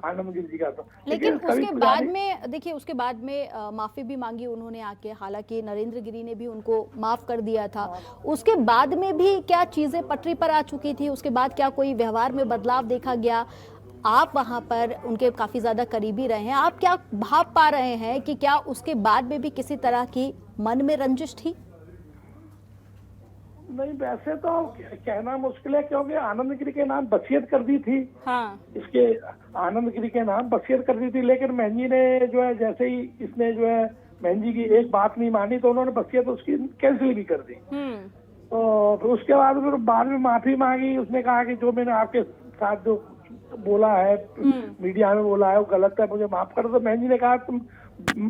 आनंद गिरी जी का तो। लेकिन उसके बाद में देखिए, उसके बाद में माफी भी मांगी उन्होंने आके। हालांकि नरेंद्र गिरी ने भी उनको माफ कर दिया था। उसके बाद में भी क्या चीजें पटरी पर आ चुकी थी? उसके बाद क्या कोई व्यवहार में बदलाव देखा गया? आप वहां पर उनके काफी ज्यादा करीबी रहे हैं, आप क्या भाप पा रहे हैं कि क्या उसके बाद में भी किसी तरह की मन में रंजिश थी? नहीं, वैसे तो कहना मुश्किल है क्योंकि आनंद गिरी के नाम वसीयत कर दी थी। इसके आनंद गिरी के नाम वसीयत कर दी थी। लेकिन महंजी ने जो है, जैसे ही इसने जो है महंजी की एक बात नहीं मानी तो उन्होंने वसीयत उसकी कैंसिल भी कर दी। तो फिर उसके बाद में माफी मांगी। उसने कहा कि जो मैंने आपके साथ जो बोला है, मीडिया में बोला है, वो गलत है, मुझे माफ कर दो। तो महंजी ने कहा तुम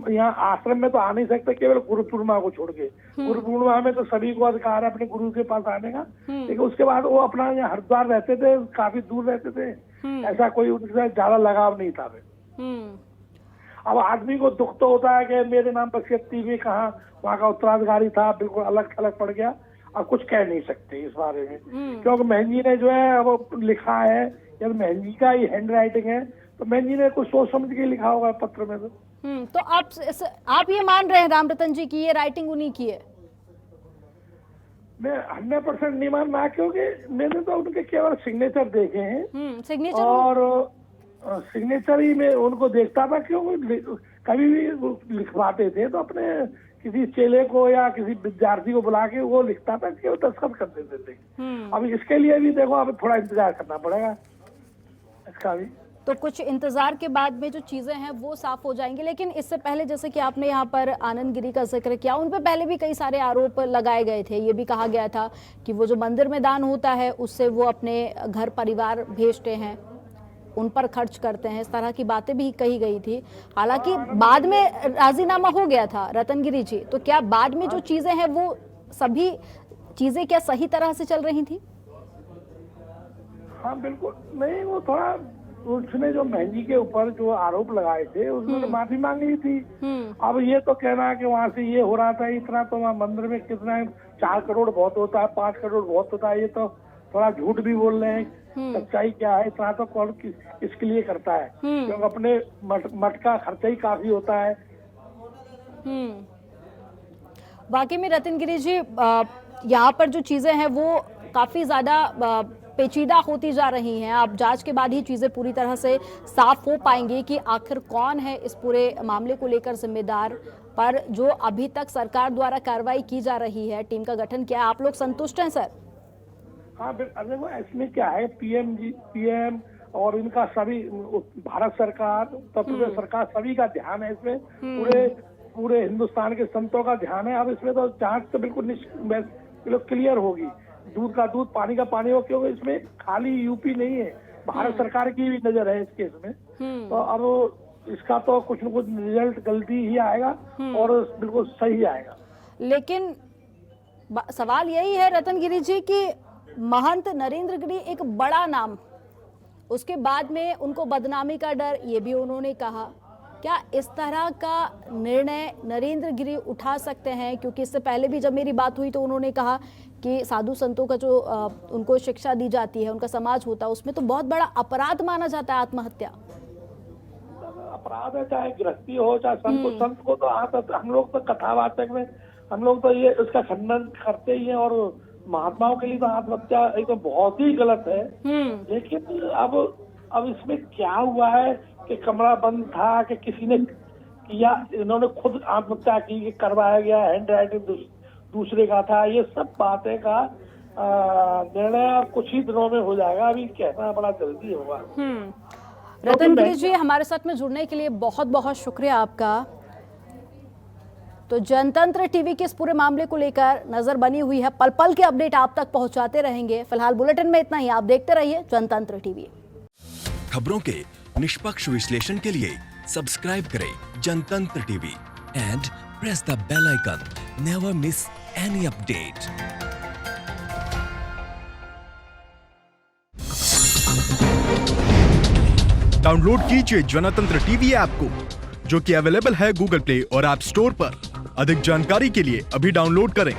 यहाँ आश्रम में तो आ नहीं सकते केवल गुरु पूर्णिमा को छोड़ के। गुरु पूर्णिमा में तो सभी को अधिकार है अपने गुरु के पास आने का। लेकिन उसके बाद वो अपना यहाँ हरिद्वार रहते थे, काफी दूर रहते थे, ऐसा कोई उनसे ज्यादा लगाव नहीं था। अब आदमी को दुख तो होता है कि मेरे नाम वसीयत थी भी, कहाँ वहाँ का उत्तराधिकारी था, बिल्कुल अलग थलग पड़ गया। अब कुछ कह नहीं सकते इस बारे में क्योंकि महंजी ने जो है वो लिखा है, जब महंजी का ये हैंड राइटिंग है तो मैंने जी ने कुछ सोच समझ के लिखा होगा पत्र में। तो आप ये मान रहे हैं रामरतन जी की ये राइटिंग उन्हीं की है? मैं 100% नहीं मान रहा, क्योंकि मैंने तो उनके केवल सिग्नेचर देखे हैं। सिग्नेचर और सिग्नेचर ही मैं उनको देखता था, क्योंकि कभी भी लिखवाते थे तो अपने किसी चेले को या किसी विद्यार्थी को बुला के वो लिखता था कि वो दस्तखत कर देते थे। अब इसके लिए भी देखो अब थोड़ा इंतजार करना पड़ेगा इसका भी। तो कुछ इंतजार के बाद में जो चीजें हैं वो साफ हो जाएंगी। लेकिन इससे पहले जैसे कि आपने यहाँ पर आनंद गिरी का जिक्र किया, उन पे पहले भी कई सारे आरोप लगाए गए थे। ये भी कहा गया था कि वो जो मंदिर में दान होता है उससे वो अपने घर परिवार भेजते हैं, उन पर खर्च करते हैं, इस तरह की बातें भी कही गई थी। हालांकि बाद में राजीनामा हो गया था रतनगिरी जी, तो क्या बाद में जो चीजें हैं वो सभी चीजें क्या सही तरह से चल रही थी? हाँ बिल्कुल नहीं, वो थोड़ा उसने जो महंगी के ऊपर जो आरोप लगाए थे उसने माफी मांगी थी। अब ये तो कहना है कि वहाँ से ये हो रहा था इतना, तो वहाँ मंदिर में कितना 4 करोड़ बहुत होता है, 5 करोड़ बहुत होता है, ये तो थोड़ा झूठ भी बोल रहे हैं। सच्चाई क्या है इतना तो कौन इसके लिए करता है, क्योंकि अपने मठ का खर्चा ही काफी होता है। वाकई में रतनगिरी जी यहाँ पर जो चीजें हैं वो काफी ज्यादा पेचीदा होती जा रही हैं। अब जांच के बाद ही चीजें पूरी तरह से साफ हो पाएंगी कि आखिर कौन है इस पूरे मामले को लेकर जिम्मेदार। पर जो अभी तक सरकार द्वारा कार्रवाई की जा रही है, टीम का गठन किया, आप लोग संतुष्ट हैं सर? हाँ देखो इसमें क्या है, पीएम और इनका सभी भारत सरकार, उत्तर प्रदेश सरकार, सभी का ध्यान है इसमें, पूरे हिंदुस्तान के संतों का ध्यान है। अब इसमें तो जांच तो बिल्कुल क्लियर होगी, दूध का दूध पानी का पानी हो, क्योंकि इसमें खाली यूपी नहीं है, भारत सरकार की भी नजर है इस केस में। तो अब इसका तो कुछ न कुछ रिजल्ट गलती ही आएगा और बिल्कुल सही आएगा। लेकिन सवाल यही है रतनगिरी जी कि महंत नरेंद्र गिरी एक बड़ा नाम, उसके बाद में उनको बदनामी का डर, ये भी उन्होंने कहा। क्या इस तरह का निर्णय नरेंद्र गिरी उठा सकते हैं? क्योंकि इससे पहले भी जब मेरी बात हुई तो उन्होंने कहा कि साधु संतों का जो उनको शिक्षा दी जाती है, उनका समाज होता है, उसमें तो बहुत बड़ा अपराध माना जाता है आत्महत्या। अपराध है, चाहे गृहस्थी हो चाहे संत को तो हम लोग तो कथावाचक में हम लोग तो ये उसका खंडन करते ही है। और महात्माओं के लिए तो आत्महत्या एक तो बहुत ही गलत है। लेकिन अब इसमें क्या हुआ है कि कमरा बंद था कि किसी ने किया, इन्होंने खुद आत्महत्या की कि करवाया गया, हैंड राइटिंग दूसरे का था, ये सब बातें का निर्णय कुछ ही दिनों में हो जाएगा, अभी कहना बड़ा जल्दी होगा। रतनगिरी जी हमारे साथ में जुड़ने के लिए बहुत बहुत शुक्रिया आपका। तो जनतंत्र टीवी के इस पूरे मामले को लेकर नजर बनी हुई है, पल पल के अपडेट आप तक पहुंचाते रहेंगे। फिलहाल बुलेटिन में इतना ही, आप देखते रहिए जनतंत्र टीवी। खबरों के निष्पक्ष विश्लेषण के लिए सब्सक्राइब करें Jantantra TV and press the bell icon. Never miss any update. Download कीजिए जनतंत्र टीवी ऐप को, जो कि अवेलेबल है गूगल प्ले और ऐप स्टोर पर। अधिक जानकारी के लिए अभी डाउनलोड करें।